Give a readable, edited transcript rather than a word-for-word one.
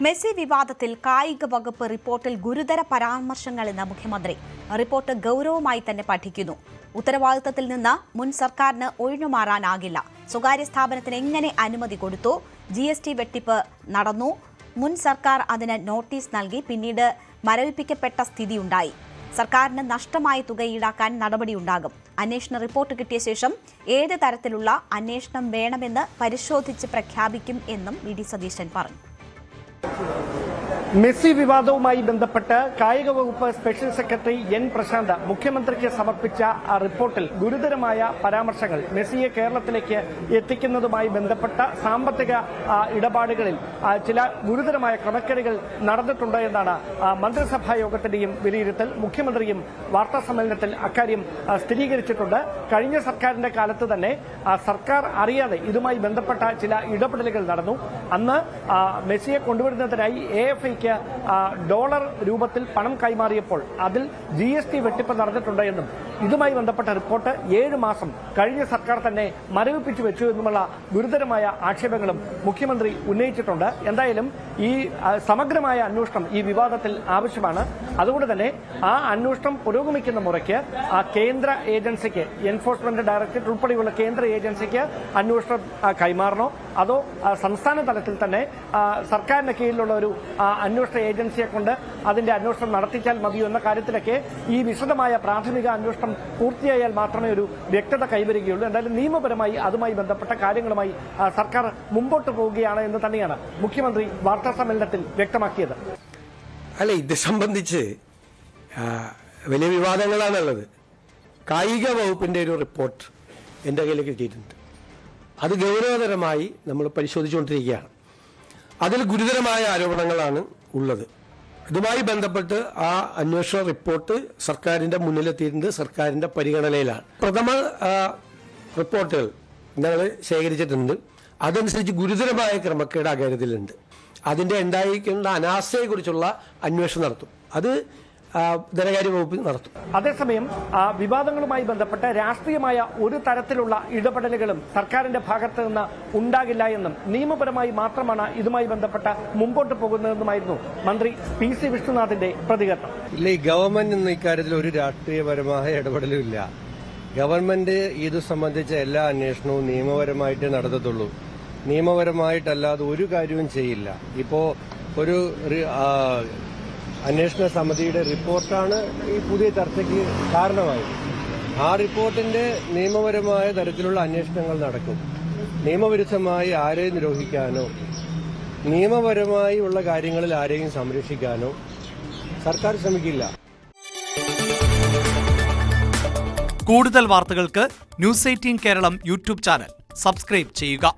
Messi വിവാദത്തിൽ കായിക വകുപ്പ് റിപ്പോർട്ടിൽ ഗുരുതര പരാമർശങ്ങളെന്ന് മുഖ്യമന്ത്രി. റിപ്പോർട്ട് ഗൗരവമായി തന്നെ പഠിക്കുന്നു. ഉത്തരവാദിത്തത്തിൽ നിന്ന് മുൻ സർക്കാരിന് ഒഴിഞ്ഞുമാറാനാകില്ല. സ്വകാര്യ സ്ഥാപനത്തിന് എങ്ങനെ അനുമതി കൊടുത്തു? GST വെട്ടിപ്പ് നടന്നു. മുൻ സർക്കാർ അതിന് നോട്ടീസ് നൽകി. പിന്നീട് മരവിപ്പിക്കപ്പെട്ട സ്ഥിതിയുണ്ടായി. സർക്കാരിന് നഷ്ടമായ തുക ഈടാക്കാൻ നടപടിയുണ്ടാകും. അന്വേഷണ റിപ്പോർട്ട് കിട്ടിയ ശേഷം ഏത് തരത്തിലുള്ള അന്വേഷണം വേണമെന്ന് പരിശോധിച്ച് പ്രഖ്യാപിക്കും എന്നും VD സതീശൻ പറഞ്ഞു. മെസ്സി വിവാദവുമായി ബന്ധപ്പെട്ട് കായിക വകുപ്പ് സ്പെഷ്യൽ സെക്രട്ടറി N. പ്രശാന്ത് മുഖ്യമന്ത്രിക്ക് സമർപ്പിച്ച റിപ്പോർട്ടിൽ ഗുരുതരമായ പരാമർശങ്ങൾ മെസ്സിയെ കേരളത്തിലേക്ക് എത്തിക്കുന്നതുമായി ബന്ധപ്പെട്ട സാമ്പത്തിക ഇടപാടുകളിൽ ചില ഗുരുതരമായ ക്രമക്കേടുകൾ നടന്നിട്ടുണ്ട് എന്നാണ് മന്ത്രിസഭാ യോഗത്തിന്റെയും വിലയിരുത്തൽ. മുഖ്യമന്ത്രിയും വാർത്താ സമ്മേളനത്തിൽ അക്കാര്യം സ്ഥിരീകരിച്ചിട്ടുണ്ട്. കഴിഞ്ഞ സർക്കാരിന്റെ കാലത്ത് തന്നെ സർക്കാർ അറിയാതെ ഇതുമായി ബന്ധപ്പെട്ട ചില ഇടപെടലുകൾ നടന്നു. അന്ന് മെസ്സിയെ കൊണ്ടുവരുന്നതിനായി AFIക്ക് ഡോളർ രൂപത്തിൽ പണം കൈമാറിയപ്പോൾ അതിൽ GST വെട്ടിപ്പ് നടന്നിട്ടുണ്ട് എന്നും ഇതുമായി ബന്ധപ്പെട്ട റിപ്പോർട്ട് 7 മാസം കഴിഞ്ഞ സർക്കാർ തന്നെ മരവിപ്പിച്ചു വെച്ചു എന്നുമുള്ള ഗുരുതരമായ ആക്ഷേപങ്ങളും മുഖ്യമന്ത്രി ഉന്നയിച്ചിട്ടുണ്ട്. എന്തായാലും ഈ സമഗ്രമായ അന്വേഷണം ഈ വിവാദത്തിൽ ആവശ്യമാണ്. അതുകൊണ്ട് തന്നെ ആ അന്വേഷണം പുരോഗമിക്കുന്ന മുറയ്ക്ക് കേന്ദ്ര ഏജൻസിക്ക്, എൻഫോഴ്സ്മെന്റ് ഡയറക്ടറേറ്റ് ഉൾപ്പെടെയുള്ള കേന്ദ്ര ഏജൻസിക്ക് അന്വേഷണം കൈമാറണോ അതോ സംസ്ഥാന തലത്തിൽ തന്നെ സർക്കാരിന് കീഴിലുള്ള ഒരു അന്വേഷണ ഏജൻസിയെ കൊണ്ട് അതിന്റെ അന്വേഷണം നടത്തിച്ചാൽ മതിയോ എന്ന കാര്യത്തിലൊക്കെ ഈ വിശദമായ പ്രാഥമിക അന്വേഷണം പൂർത്തിയായാൽ മാത്രമേ ഒരു വ്യക്തത കൈവരികയുള്ളൂ. എന്തായാലും നിയമപരമായി അതുമായി ബന്ധപ്പെട്ട കാര്യങ്ങളുമായി സർക്കാർ മുമ്പോട്ട് പോവുകയാണ് എന്ന് തന്നെയാണ് മുഖ്യമന്ത്രി വാർത്താ സമ്മേളനത്തിൽ വ്യക്തമാക്കിയത്. അല്ല, ഇത് സംബന്ധിച്ച് വലിയ വിവാദങ്ങളാണുള്ളത്. കായിക വകുപ്പിന്റെ ഒരു റിപ്പോർട്ട് എന്റെ കയ്യിൽ കിട്ടിയിട്ടുണ്ട്. അത് ഗൗരവതരമായി നമ്മൾ പരിശോധിച്ചുകൊണ്ടിരിക്കുകയാണ്. അതിൽ ഗുരുതരമായ ആരോപണങ്ങളാണ് ഉള്ളത്. ഇതുമായി ബന്ധപ്പെട്ട് ആ അന്വേഷണ റിപ്പോർട്ട് സർക്കാരിന്റെ മുന്നിലെത്തിയിട്ടുണ്ട്, സർക്കാരിന്റെ പരിഗണനയിലാണ്. പ്രഥമ റിപ്പോർട്ടുകൾ ഞങ്ങൾ ശേഖരിച്ചിട്ടുണ്ട്. അതനുസരിച്ച് ഗുരുതരമായ ക്രമക്കേട് ആ കാര്യത്തിലുണ്ട്. അതിന്റെ ഉണ്ടായിരിക്കുന്ന അനാസ്ഥയെക്കുറിച്ചുള്ള അന്വേഷണം നടത്തും. അത് ധനകാര്യ വകുപ്പ് നടത്തും. അതേസമയം വിവാദങ്ങളുമായി ബന്ധപ്പെട്ട് രാഷ്ട്രീയമായ ഒരു തരത്തിലുള്ള ഇടപെടലുകളും സർക്കാരിന്റെ ഭാഗത്ത് നിന്ന് ഉണ്ടാകില്ല എന്നും നിയമപരമായി മാത്രമാണ് ഇതുമായി ബന്ധപ്പെട്ട മുമ്പോട്ട് പോകുന്നതെന്നുമായിരുന്നു മന്ത്രി PC വിഷ്ണുനാഥിന്റെ പ്രതികരണം. ഇല്ല, ഈ ഗവൺമെന്റ് ഇക്കാര്യത്തിൽ ഒരു രാഷ്ട്രീയപരമായ ഇടപെടലും ഇല്ല. ഗവൺമെന്റ് ഇത് സംബന്ധിച്ച എല്ലാ അന്വേഷണവും നിയമപരമായിട്ടേ നടത്തത്തുള്ളൂ. നിയമപരമായിട്ടല്ലാതെ ഒരു കാര്യവും ചെയ്യില്ല. ഇപ്പോ ഒരു അന്വേഷണ സമിതിയുടെ റിപ്പോർട്ടാണ് ഈ പുതിയ ചർച്ചയ്ക്ക് കാരണമായത്. ആ റിപ്പോർട്ടിന്റെ നിയമപരമായ തരത്തിലുള്ള അന്വേഷണങ്ങൾ നടക്കും. നിയമവിരുദ്ധമായി ആരെയും നിരോധിക്കാനോ നിയമപരമായി ഉള്ള കാര്യങ്ങളിൽ ആരെയും സംരക്ഷിക്കാനോ സർക്കാർ ശ്രമിക്കില്ല. കൂടുതൽ വാർത്തകൾക്ക് News 18 Keralam YouTube channel subscribe ചെയ്യുക.